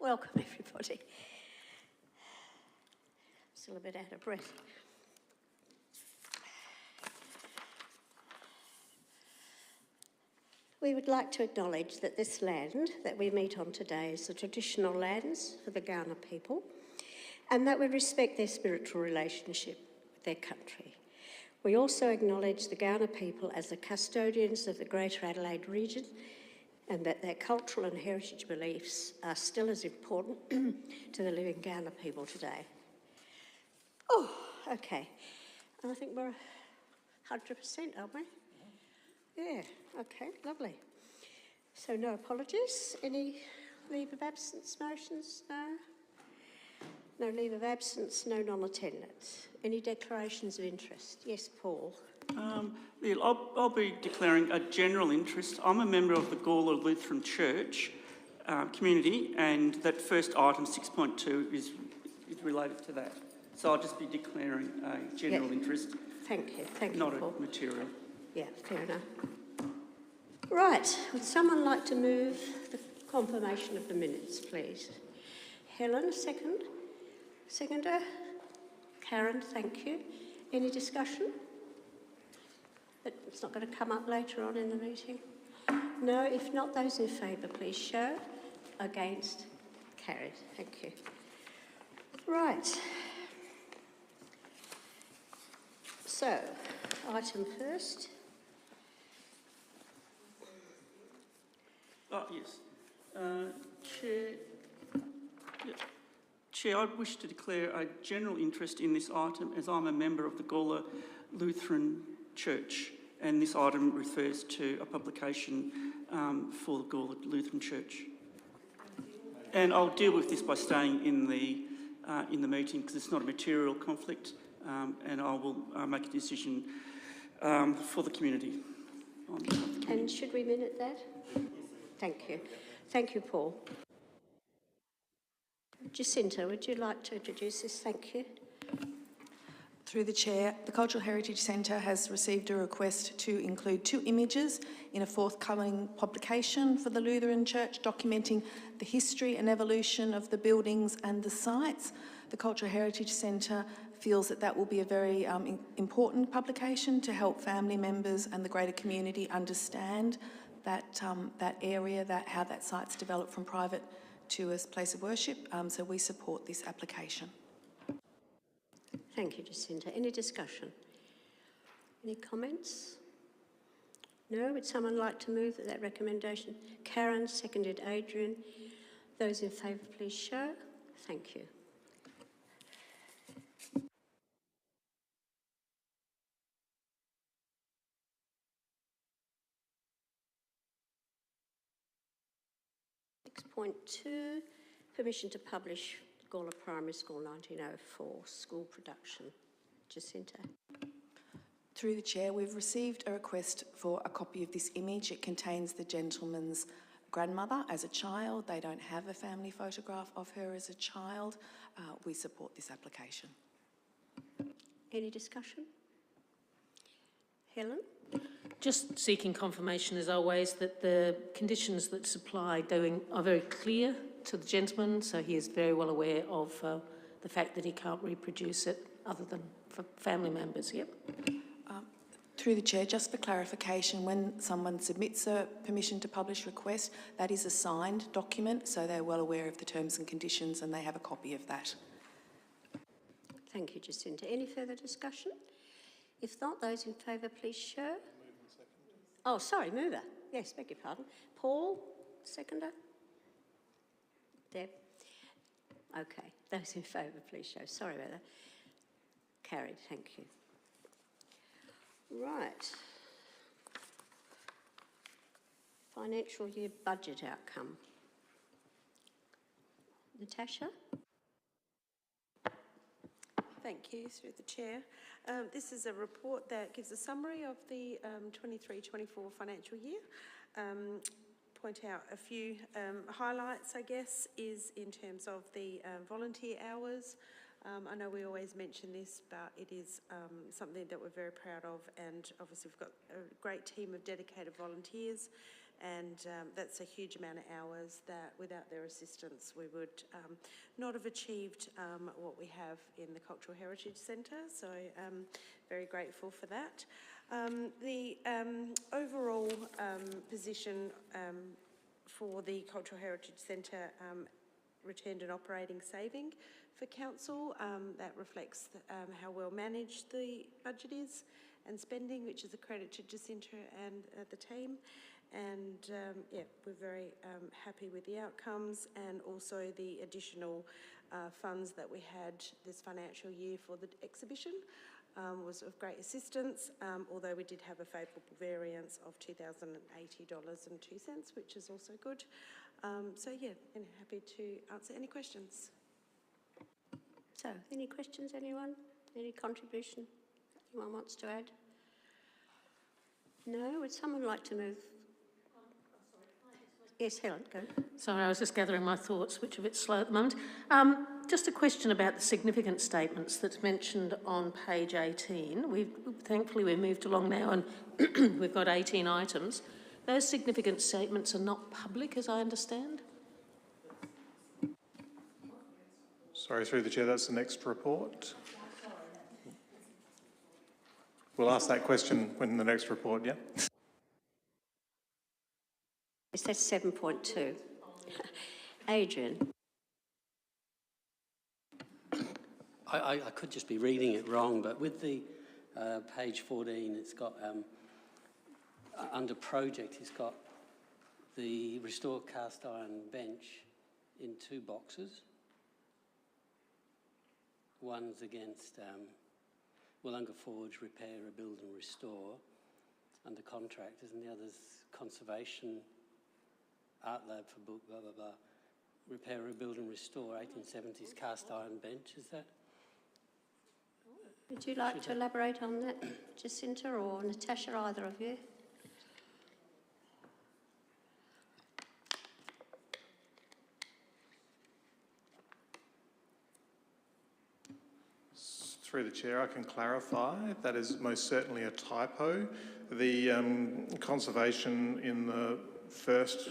Welcome, everybody. Still a bit out of breath. We would like to acknowledge that this land that we meet on today is the traditional lands for the Gawler people, and that we respect their spiritual relationship with their country. We also acknowledge the Gawler people as the custodians of the Greater Adelaide region, and that their cultural and heritage beliefs are still as important to the living Gawler people today. Oh, okay. And I think we're 100%, aren't we? Yeah, okay, lovely. So no apologies. Any leave of absence motions? No? No leave of absence, no non-attendance. Any declarations of interest? Yes, Paul. I'll be declaring a general interest. I'm a member of the Gawler Lutheran Church community, and that first item, 6.2, is related to that. So I'll just be declaring a general interest. Thank you, not Paul. A material. Yeah, fair enough. Right, would someone like to move the confirmation of the minutes, please? Helen, second. Seconder? Karen, thank you. Any discussion? It's not going to come up later on in the meeting? No, if not, those in favour, please show. Against? Carried. Thank you. Right. So, item first. Oh, yes. Chair, Chair, I wish to declare a general interest in this item as I'm a member of the Gawler Lutheran Church, and this item refers to a publication for the Gawler Lutheran Church. And I'll deal with this by staying in the meeting because it's not a material conflict, and I will make a decision for the community. And should we minute that? Thank you. Thank you, Paul. Jacinta, would you like to introduce this? Thank you. Through the Chair, the Cultural Heritage Centre has received a request to include 2 images in a forthcoming publication for the Lutheran Church documenting the history and evolution of the buildings and the sites. The Cultural Heritage Centre feels that that will be a very important publication to help family members and the greater community understand that, that area, how that site's developed from private to a place of worship. So we support this application. Thank you, Jacinta. Any discussion? Any comments? No? Would someone like to move that recommendation? Karen, seconded Adrian. Those in favour, please show. Thank you. Point 2, permission to publish Gawler Primary School 1904 school production. Jacinta. Through the Chair, we've received a request for a copy of this image. It contains the gentleman's grandmother as a child. They don't have a family photograph of her as a child. We support this application. Any discussion? Helen? Just seeking confirmation, as always, that the conditions that supply doing are very clear to the gentleman, so he is very well aware of the fact that he can't reproduce it other than for family members. Yep. Through the Chair, just for clarification, when someone submits a permission to publish request, that is a signed document, so they're well aware of the terms and conditions and they have a copy of that. Thank you, Jacinta. Any further discussion? If not, those in favour, please show. Oh, sorry, mover. Yes, beg your pardon. Paul, seconder. Deb. Okay, those in favour, please show. Sorry about that. Carried, thank you. Right. Financial year budget outcome. Natasha? Thank you, through the Chair. This is a report that gives a summary of the 23-24 financial year. Point out a few highlights, I guess, is in terms of the volunteer hours. I know we always mention this, but it is something that we're very proud of, and obviously we've got a great team of dedicated volunteers and that's a huge amount of hours that without their assistance we would not have achieved what we have in the Cultural Heritage Centre, so very grateful for that. The overall position for the Cultural Heritage Centre returned an operating saving for council. That reflects how well managed the budget is and spending, which is a credit to Jacinta and the team. And yeah, we're very happy with the outcomes, and also the additional funds that we had this financial year for the exhibition was of great assistance, although we did have a favourable variance of $2,080.02, which is also good. So yeah, and happy to answer any questions. So, any questions, anyone? Any contribution anyone wants to add? No? Would someone like to move? Yes, Helen, go. Sorry, I was just gathering my thoughts, which are a bit slow at the moment. Just a question about the significant statements that's mentioned on page 18. Thankfully, we've moved along now and we've got 18 items. Those significant statements are not public, as I understand? Sorry, through the chair, that's the next report. We'll ask that question when the next report, yeah? Yes, that's 7.2. Adrian. I could just be reading it wrong, but with the page 14, it's got, under project, it's got the restore cast iron bench in 2 boxes. One's against Wollonga Forge, repair, rebuild and restore under contractors, and the other's conservation, art lab for book, blah, blah, blah. Repair, rebuild and restore, 1870s cast iron bench, is that? Would you like to elaborate on that, Jacinta or Natasha, either of you? Through the chair, I can clarify that is most certainly a typo. The conservation in the first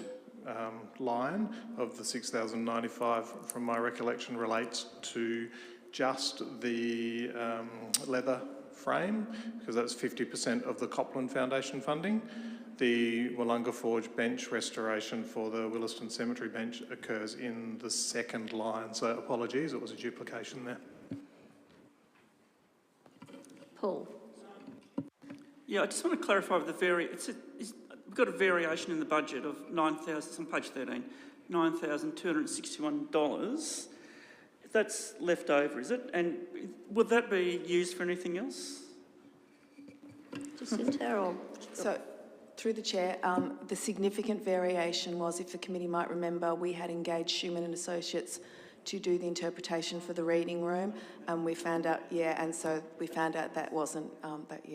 line of the 6,095, from my recollection, relates to just the leather frame, because that's 50% of the Copland Foundation funding. The Wollonga Forge bench restoration for the Williston Cemetery bench occurs in the second line, so apologies, it was a duplication there. Paul. Yeah, I just want to clarify with the we've got a variation in the budget of $9,000, on page 13, $9,261. That's left over, is it? And would that be used for anything else? Jacinta or... So, through the chair, the significant variation was, if the committee might remember, we had engaged Schumann and Associates to do the interpretation for the reading room, and we found out, and so we found out that wasn't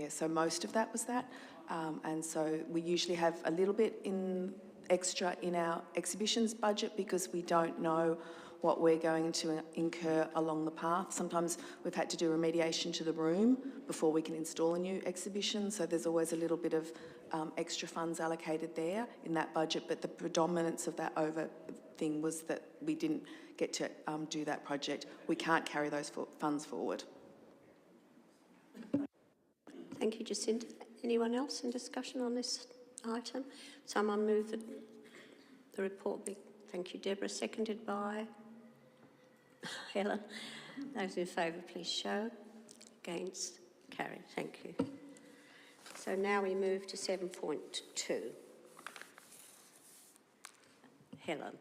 so most of that was that, and so we usually have a little bit extra in our exhibitions budget because we don't know what we're going to incur along the path. Sometimes we've had to do remediation to the room before we can install a new exhibition, so there's always a little bit of extra funds allocated there in that budget, but the predominance of that over thing was that we didn't get to do that project. We can't carry those funds forward. Thank you, Jacinta. Anyone else in discussion on this item? Someone move the report be... Thank you, Deborah. Seconded by Helen. Those in favour, please show. Against? Carried. Thank you. So now we move to 7.2. Helen.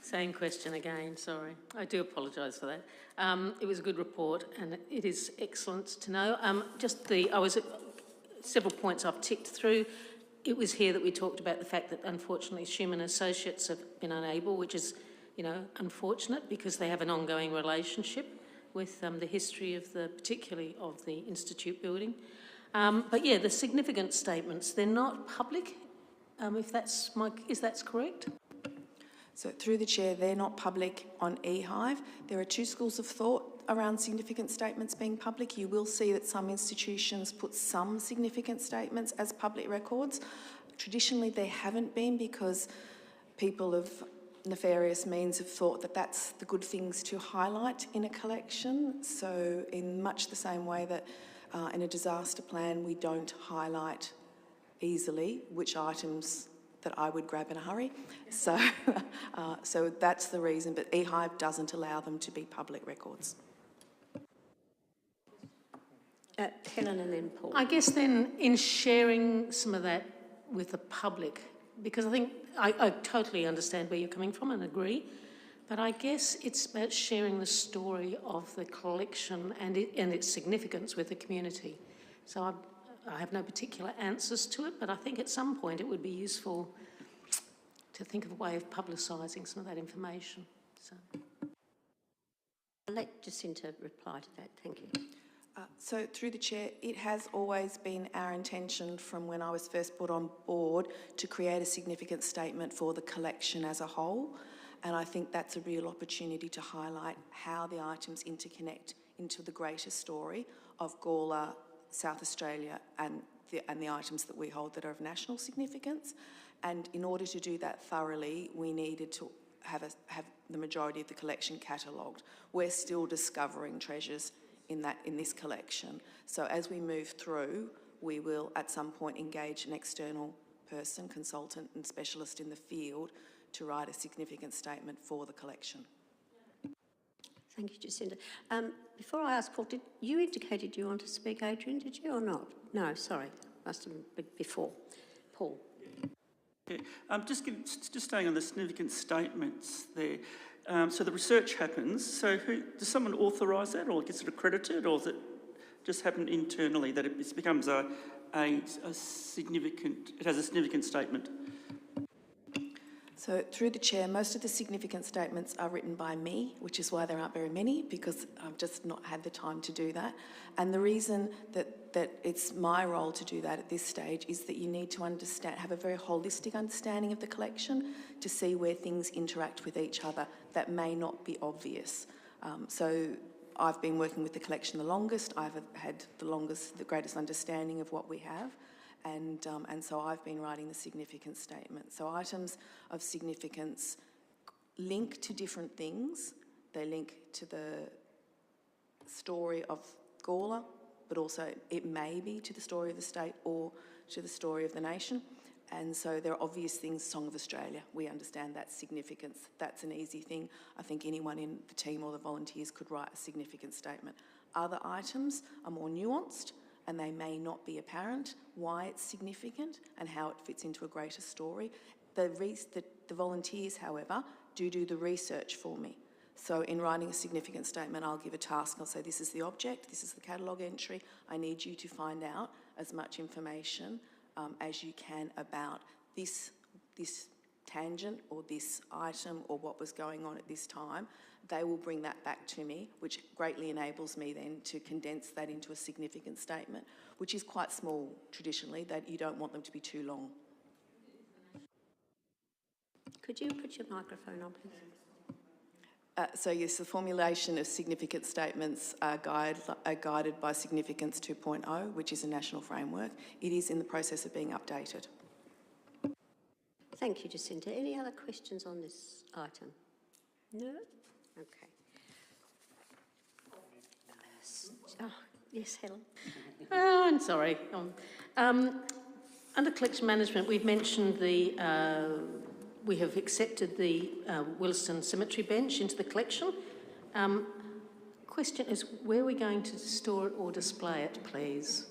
Same question again, sorry. I do apologise for that. It was a good report and it is excellent to know. Several points I've ticked through. It was here that we talked about the fact that unfortunately Schumann Associates have been unable, which is, unfortunate because they have an ongoing relationship with the history of particularly of the Institute building. But yeah, the significant statements, they're not public, is that correct? So through the chair, they're not public on eHive. There are 2 schools of thought around significant statements being public. You will see that some institutions put some significant statements as public records. Traditionally, they haven't been because people of nefarious means have thought that that's the good things to highlight in a collection. So in much the same way that in a disaster plan we don't highlight easily which items that I would grab in a hurry. So, so that's the reason, but eHive doesn't allow them to be public records. Helen and then Paul. I guess then in sharing some of that with the public, because I think I totally understand where you're coming from and agree, but I guess it's about sharing the story of the collection and its significance with the community. So I have no particular answers to it, but I think at some point it would be useful to think of a way of publicising some of that information. So. I'll let Jacinta reply to that. Thank you. So through the Chair, it has always been our intention from when I was first brought on board to create a significant statement for the collection as a whole, and I think that's a real opportunity to highlight how the items interconnect into the greater story of Gawler, South Australia and the items that we hold that are of national significance. And in order to do that thoroughly, we needed to have the majority of the collection catalogued. We're still discovering treasures in this collection. So as we move through, we will at some point engage an external person, consultant and specialist in the field to write a significant statement for the collection. Thank you, Jacinta. Before I ask Paul, you indicated you want to speak, Adrian, did you, or not? No, sorry, must have been before. Paul. Yeah, just staying on the significant statements there. So the research happens. So does someone authorise that, or gets it accredited, or does it just happen internally that it becomes a significant? It has a significant statement. So through the Chair, most of the significant statements are written by me, which is why there aren't very many, because I've just not had the time to do that. And the reason that it's my role to do that at this stage is that you need to have a very holistic understanding of the collection to see where things interact with each other that may not be obvious. So I've been working with the collection the longest. I've had the greatest understanding of what we have. And so I've been writing the significant statement. So items of significance link to different things. They link to the story of Gawler, but also it may be to the story of the state or to the story of the nation. And so there are obvious things, Song of Australia, we understand that significance. That's an easy thing. I think anyone in the team or the volunteers could write a significant statement. Other items are more nuanced, and they may not be apparent why it's significant and how it fits into a greater story. The volunteers, however, do the research for me. So in writing a significant statement, I'll give a task. I'll say, this is the object, this is the catalogue entry. I need you to find out as much information as you can about this tangent or this item or what was going on at this time. They will bring that back to me, which greatly enables me then to condense that into a significant statement, which is quite small traditionally, that you don't want them to be too long. Could you put your microphone on, please? So yes, the formulation of significant statements are guided by Significance 2.0, which is a national framework. It is in the process of being updated. Thank you, Jacinta. Any other questions on this item? No? Okay. Oh, yes, Helen. Oh, I'm sorry. Under collection management, we've mentioned we have accepted the Williston Cemetery bench into the collection. Question is, where are we going to store it or display it, please?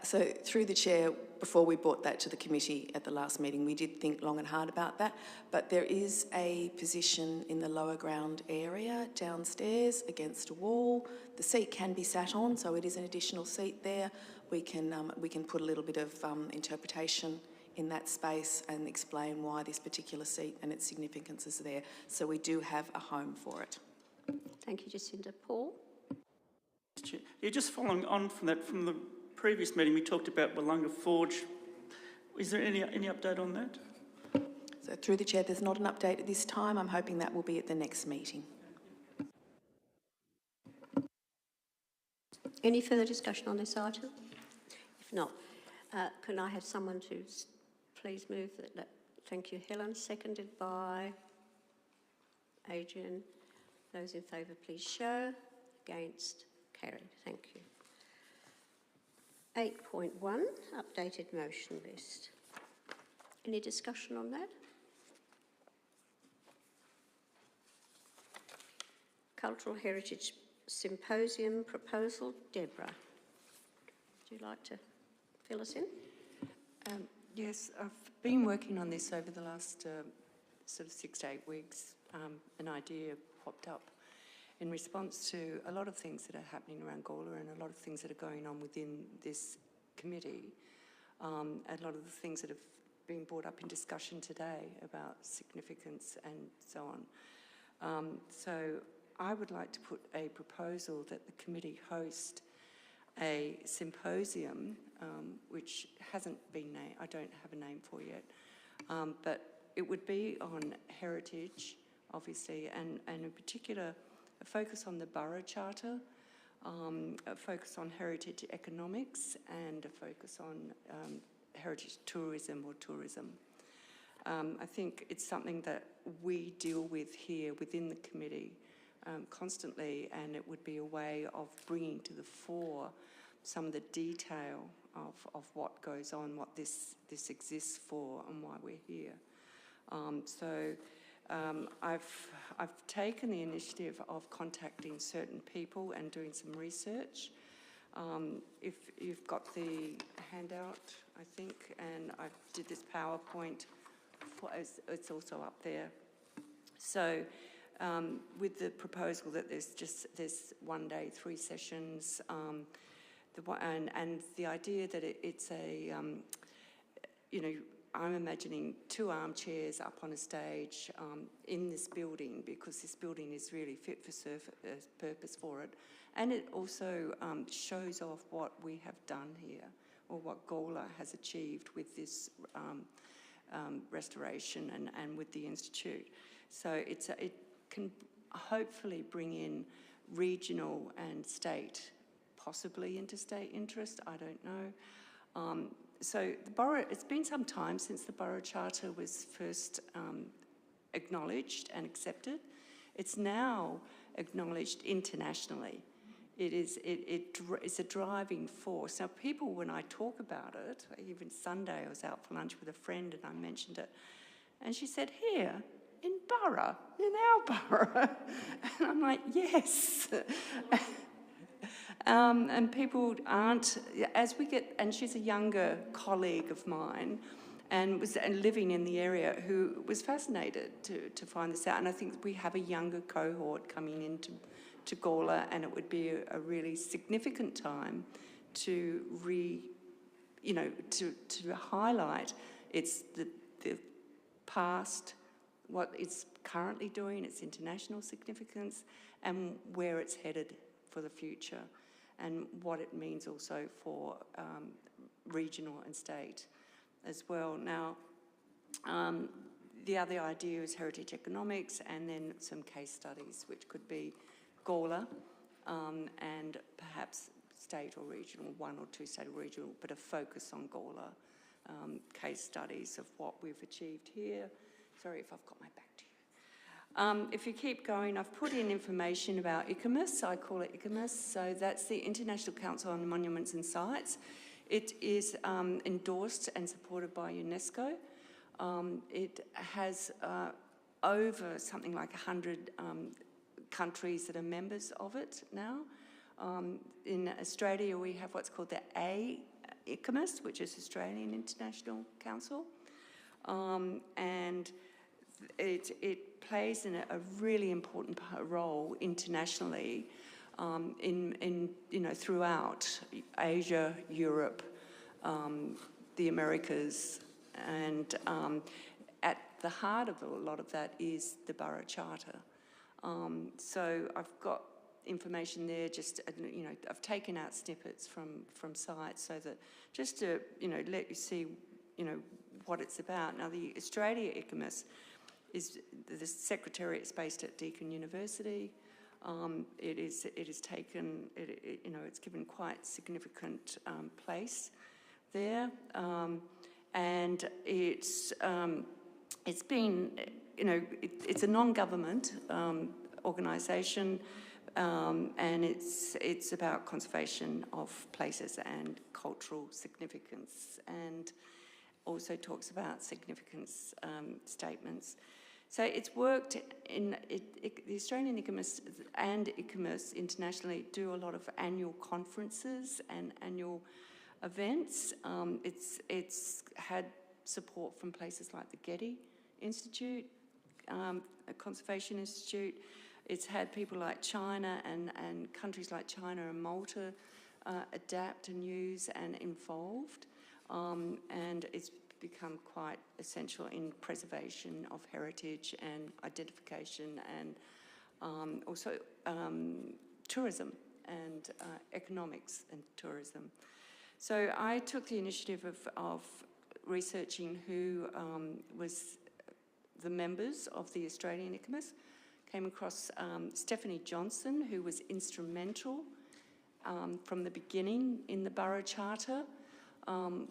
So through the Chair, before we brought that to the committee at the last meeting, we did think long and hard about that, but there is a position in the lower ground area downstairs against a wall. The seat can be sat on, so it is an additional seat there. We can put a little bit of interpretation in that space and explain why this particular seat and its significance is there. So we do have a home for it. Thank you, Jacinta. Paul? Yeah, just following on from that, from the previous meeting, we talked about Willunga Forge. Is there any update on that? So through the Chair, there's not an update at this time. I'm hoping that will be at the next meeting. Any further discussion on this item? If not, can I have someone to please move that? Thank you, Helen. Seconded by Adrian. Those in favour, please show. Against? Carried. Thank you. 8.1, updated motion list. Any discussion on that? Cultural Heritage Symposium proposal. Deborah, would you like to fill us in? Yes, I've been working on this over the last sort of 6 to 8 weeks. An idea popped up in response to a lot of things that are happening around Gawler and a lot of things that are going on within this committee, and a lot of the things that have been brought up in discussion today about significance and so on. So I would like to put a proposal that the committee host a symposium, which hasn't been named, I don't have a name for yet, but it would be on heritage, obviously, and in particular, a focus on the Borough Charter, a focus on heritage economics, and a focus on heritage tourism or tourism. I think it's something that we deal with here within the committee constantly, and it would be a way of bringing to the fore some of the detail of what goes on, what this exists for, and why we're here. I've taken the initiative of contacting certain people and doing some research. If you've got the handout, I think, and I did this PowerPoint, it's also up there. So with the proposal that there's 1 day, 3 sessions, and the idea that it's a, I'm imagining 2 armchairs up on a stage in this building, because this building is really fit for purpose for it. And it also shows off what we have done here, or what Gawler has achieved with this restoration and with the Institute. So it can hopefully bring in regional and state, possibly interstate interest, I don't know. So the borough, it's been some time since the Borough Charter was first acknowledged and accepted. It's now acknowledged internationally. It's a driving force. Now people, when I talk about it, even Sunday I was out for lunch with a friend and I mentioned it, and she said, here, in Borough, in our borough. And I'm like, yes. And people aren't, as we get, and she's a younger colleague of mine and was living in the area, who was fascinated to find this out. And I think we have a younger cohort coming into Gawler, and it would be a really significant time to highlight the past, what it's currently doing, its international significance, and where it's headed for the future, and what it means also for regional and state as well. Now, the other idea is heritage economics, and then some case studies, which could be Gawler and perhaps state or regional, 1 or 2 state or regional, but a focus on Gawler, case studies of what we've achieved here. Sorry if I've got my back to you. If you keep going, I've put in information about ICOMOS. I call it ICOMOS. So that's the International Council on Monuments and Sites. It is endorsed and supported by UNESCO. It has over something like 100 countries that are members of it now. In Australia, we have what's called the ICOMOS, which is Australian International Council. And it plays a really important role internationally throughout Asia, Europe, the Americas, and at the heart of a lot of that is the Borough Charter. So I've got information there, I've taken out snippets from sites so that just to let you see what it's about. Now, the Australia ICOMOS is the Secretariat is based at Deakin University. It is taken, it's given quite significant place there, and it's been, it's a non-government organisation, and it's about conservation of places and cultural significance, and also talks about significance statements. So it's worked in, the Australian ICOMOS and ICOMOS internationally do a lot of annual conferences and annual events. It's had support from places like the Getty Institute, a Conservation Institute. It's had people like China and countries like China and Malta adapt and use and involved. And it's become quite essential in preservation of heritage and identification, and also tourism and economics and tourism. So I took the initiative of researching who was the members of the Australian ICOMOS. Came across Stephanie Johnson, who was instrumental from the beginning in the Borough Charter,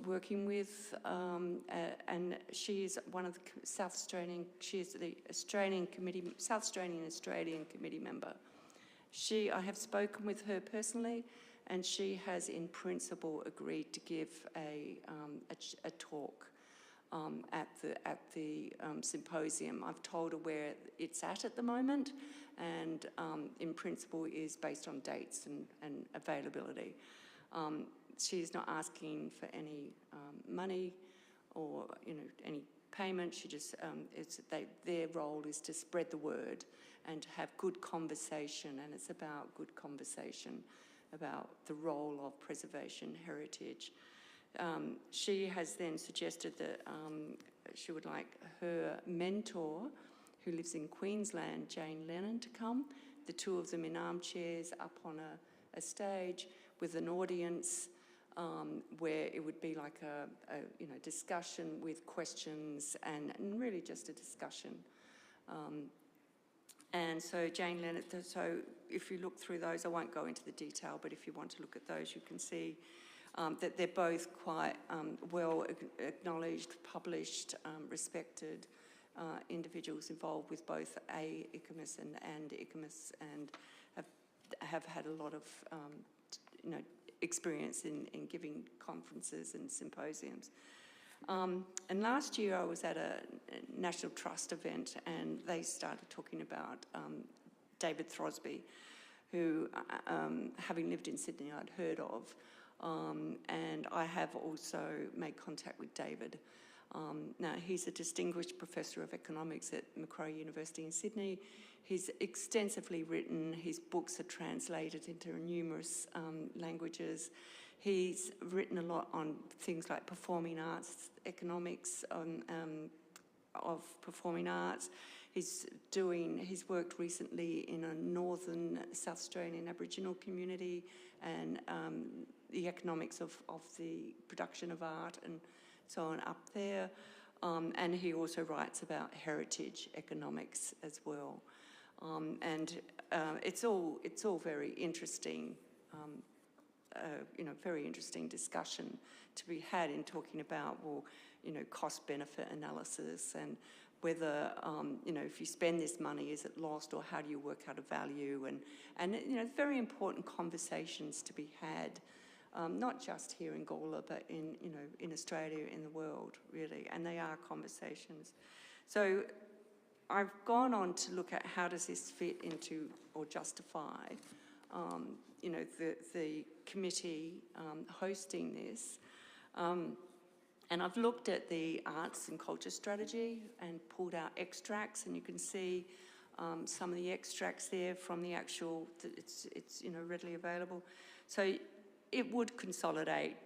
working with, and she is one of the South Australian, she is the Australian Committee, South Australian Australian Committee member. I have spoken with her personally, and she has in principle agreed to give a talk at the symposium. I've told her where it's at the moment, and in principle is based on dates and availability. She's not asking for any money or any payment. She just their role is to spread the word and to have good conversation, and it's about good conversation about the role of preservation heritage. She has then suggested that she would like her mentor, who lives in Queensland, Jane Lennon, to come. The two of them in armchairs up on a stage with an audience, where it would be like a discussion with questions and really just a discussion. And so Jane Lennon, so if you look through those, I won't go into the detail, but if you want to look at those, you can see that they're both quite well acknowledged, published, respected individuals involved with both ICOMOS and ICOMOS, and have had a lot of experience in giving conferences and symposiums. And last year I was at a National Trust event, and they started talking about David Throsby, who, having lived in Sydney, I'd heard of. And I have also made contact with David. Now, he's a distinguished professor of economics at Macquarie University in Sydney. He's extensively written. His books are translated into numerous languages. He's written a lot on things like performing arts, economics of performing arts. He's worked recently in a northern South Australian Aboriginal community, and the economics of the production of art and so on up there. And he also writes about heritage economics as well. And it's all very interesting, very interesting discussion to be had in talking about, cost-benefit analysis, and whether, if you spend this money, is it lost, or how do you work out a value? And very important conversations to be had, not just here in Gawler, but in Australia, in the world, really. And they are conversations. So I've gone on to look at how does this fit into or justify, the committee hosting this. And I've looked at the arts and culture strategy and pulled out extracts, and you can see some of the extracts there from the actual, it's readily available. So it would consolidate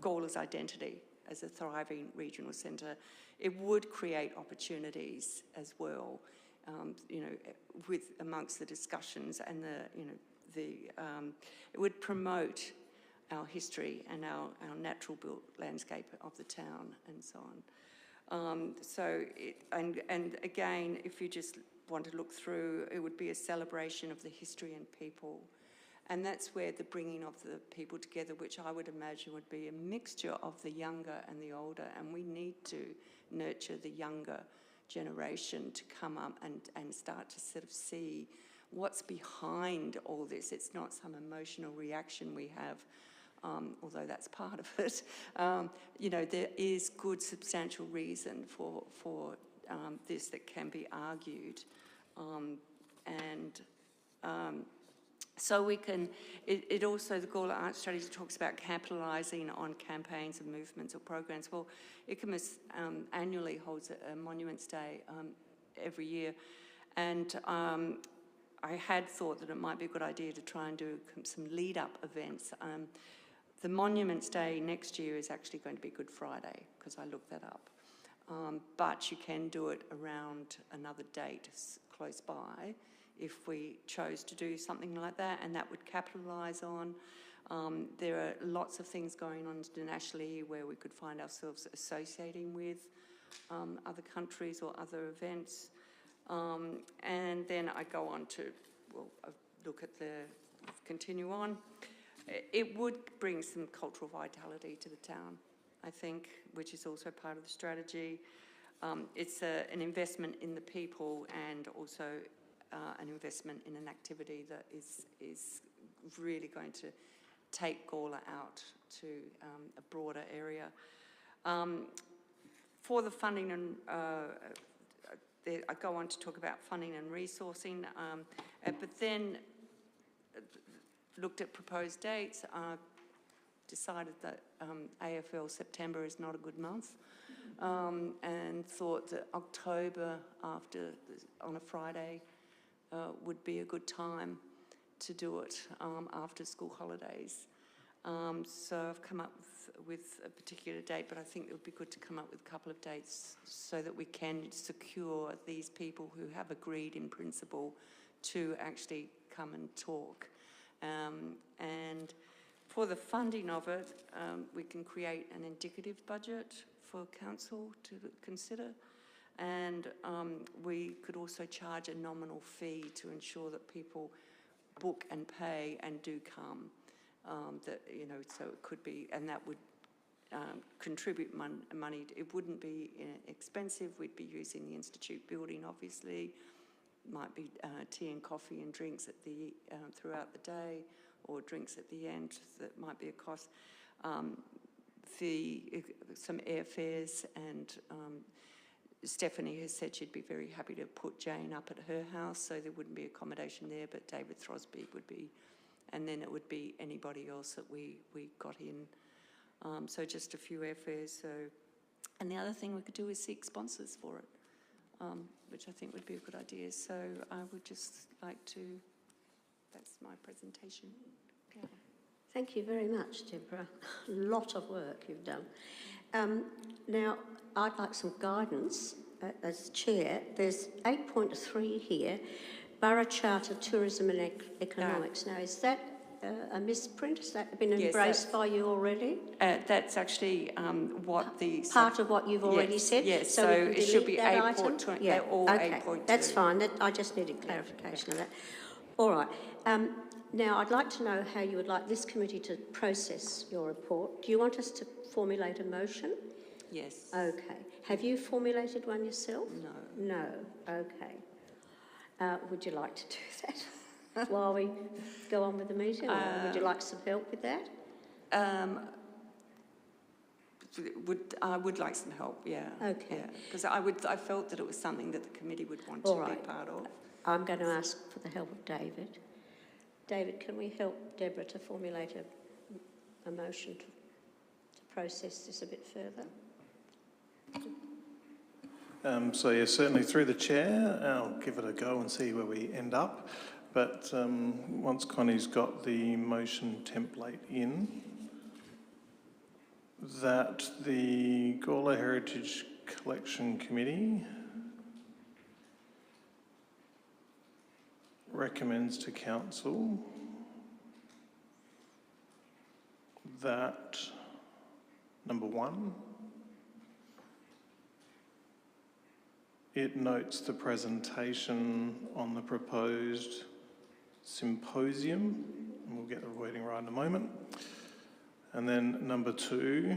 Gawler's identity as a thriving regional centre. It would create opportunities as well, with amongst the discussions, and it would promote our history and our natural built landscape of the town and so on. And again, if you just want to look through, it would be a celebration of the history and people. And that's where the bringing of the people together, which I would imagine would be a mixture of the younger and the older, and we need to nurture the younger generation to come up and start to sort of see what's behind all this. It's not some emotional reaction we have, although that's part of it. You know, there is good substantial reason for this that can be argued. So we can, it also, the Gawler Art Strategy talks about capitalising on campaigns and movements or programs. Well, ICOMOS annually holds a Monuments Day every year, and I had thought that it might be a good idea to try and do some lead-up events. The Monuments Day next year is actually going to be Good Friday, because I looked that up. But you can do it around another date close by if we chose to do something like that, and that would capitalise on. There are lots of things going on internationally where we could find ourselves associating with other countries or other events. And then I go on to, well, look at continue on. It would bring some cultural vitality to the town, I think, which is also part of the strategy. It's an investment in the people and also an investment in an activity that is really going to take Gawler out to a broader area. For the funding and I go on to talk about funding and resourcing, but then looked at proposed dates, decided that AFL September is not a good month, and thought that October on a Friday would be a good time to do it after school holidays. So I've come up with a particular date, but I think it would be good to come up with a couple of dates so that we can secure these people who have agreed in principle to actually come and talk. And for the funding of it, we can create an indicative budget for council to consider. And we could also charge a nominal fee to ensure that people book and pay and do come. That, you know, so it could be, and that would contribute money. It wouldn't be expensive. We'd be using the Institute building, obviously. Might be tea and coffee and drinks at throughout the day, or drinks at the end. That might be a cost. Some airfares, and Stephanie has said she'd be very happy to put Jane up at her house, so there wouldn't be accommodation there, but David Throsby would be, and then it would be anybody else that we got in. So just a few airfares. So, and the other thing we could do is seek sponsors for it, which I think would be a good idea. So I would just like to, that's my presentation. Yeah. Thank you very much, Deborah. A lot of work you've done. Now, I'd like some guidance as chair. There's 8.3 here, Borough Charter, Tourism and Economics. Now, is that a misprint? Has that been embraced by you already? That's actually what the... Part of what you've already said? Yes, so it should be 8.2. Yeah, or okay, 8.2. that's fine. I just needed clarification of that. All right. Now, I'd like to know how you would like this committee to process your report. Do you want us to formulate a motion? Yes. Okay. Have you formulated one yourself? No. No. Okay. Would you like to do that while we go on with the meeting, or would you like some help with that? I would like some help, yeah. Okay. Because I felt that it was something that the committee would want to be part of. I'm going to ask for the help of David. David, can we help Deborah to formulate a motion to process this a bit further? So yeah, certainly through the chair, I'll give it a go and see where we end up. But once Connie's got the motion template in, that the Gawler Heritage Collection Committee recommends to Council that, number one, it notes the presentation on the proposed symposium, and we'll get the wording right in a moment. And then number 2,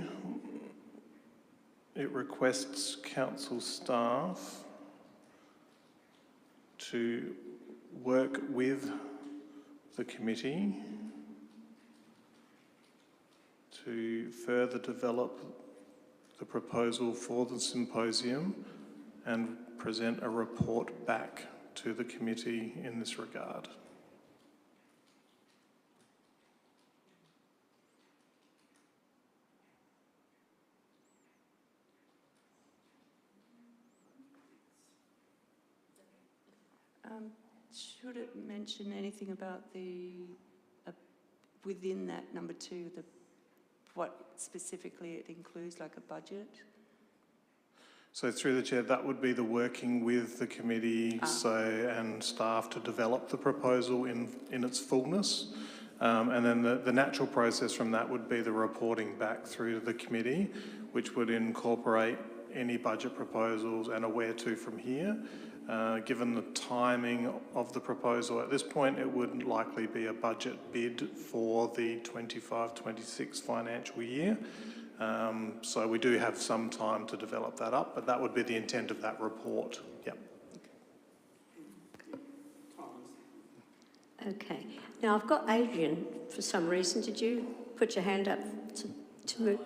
it requests council staff to work with the committee to further develop the proposal for the symposium and present a report back to the committee in this regard. Should it mention anything about the, within that number 2, what specifically it includes, like a budget? So through the chair, that would be the working with the committee and staff to develop the proposal in its fullness. And then the natural process from that would be the reporting back through to the committee, which would incorporate any budget proposals and a where to from here. Given the timing of the proposal at this point, it would likely be a budget bid for the 25-26 financial year. So we do have some time to develop that up, but that would be the intent of that report. Yep. Okay. Now I've got Adrian for some reason. Did you put your hand up to move?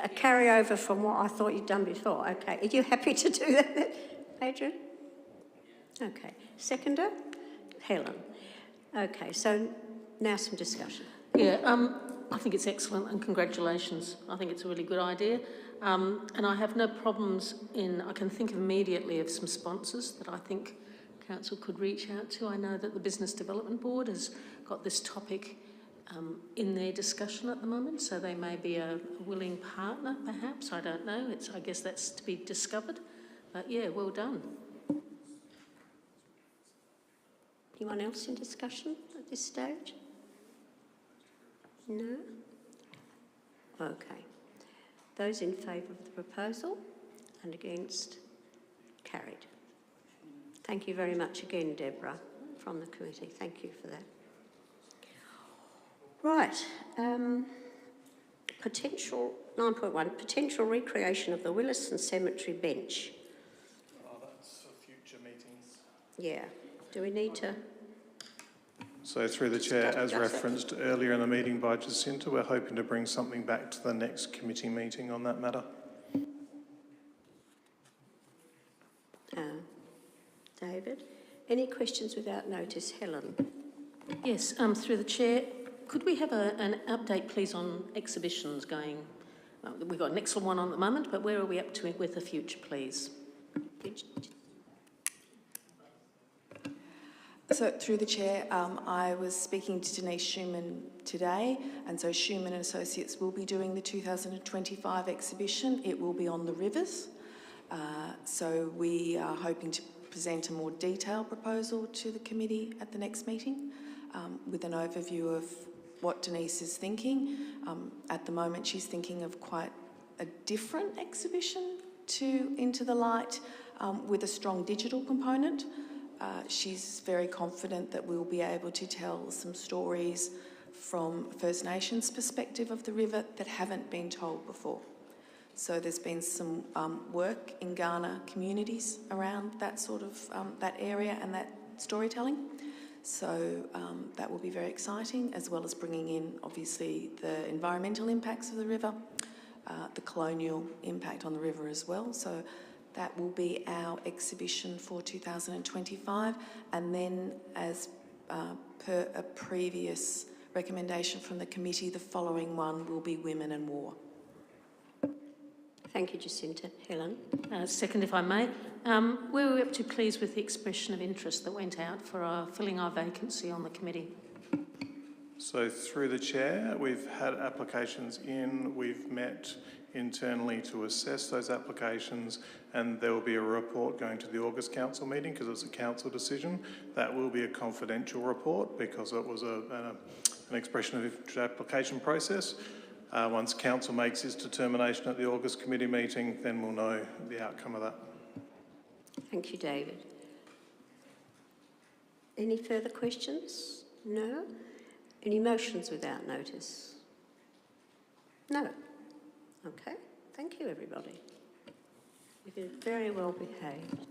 A carryover from what I thought you'd done before. Okay. Are you happy to do that, Adrian? Okay. Seconder? Helen. Okay. So now some discussion. Yeah, I think it's excellent and congratulations. I think it's a really good idea. And I have no problems I can think immediately of some sponsors that I think Council could reach out to. I know that the Business Development Board has got this topic in their discussion at the moment, so they may be a willing partner perhaps, I don't know. I guess that's to be discovered. But yeah, well done. Anyone else in discussion at this stage? No? Okay. Those in favour of the proposal and against? Carried. Thank you very much again, Deborah, from the committee. Thank you for that. Right. Potential 9.1, potential recreation of the Williston Cemetery bench. Oh, that's for future meetings. Yeah. Do we need to? So through the chair, as referenced earlier in the meeting by Jacinta, we're hoping to bring something back to the next committee meeting on that matter. David, any questions without notice? Helen? Yes, through the chair, could we have an update please on exhibitions going? We've got an excellent one on at the moment, but where are we up to with the future please? So through the chair, I was speaking to Denise Schumann today, and so Schumann and Associates will be doing the 2025 exhibition. It will be on the rivers. So we are hoping to present a more detailed proposal to the committee at the next meeting with an overview of what Denise is thinking. At the moment, she's thinking of quite a different exhibition to Into the Light with a strong digital component. She's very confident that we'll be able to tell some stories from First Nations perspective of the river that haven't been told before. So there's been some work in Ghana communities around that sort of, that area and that storytelling. So that will be very exciting, as well as bringing in, obviously, the environmental impacts of the river, the colonial impact on the river as well. So that will be our exhibition for 2025. And then, as per a previous recommendation from the committee, the following one will be Women and War. Thank you, Jacinta. Helen? Second, if I may. Where are we up to, please, with the expression of interest that went out for filling our vacancy on the committee? So through the chair, we've had applications in, we've met internally to assess those applications, and there will be a report going to the August Council meeting because it's a council decision. That will be a confidential report because it was an expression of interest application process. Once council makes its determination at the August committee meeting, then we'll know the outcome of that. Thank you, David. Any further questions? No? Any motions without notice? No? Okay. Thank you, everybody. You've been very well behaved.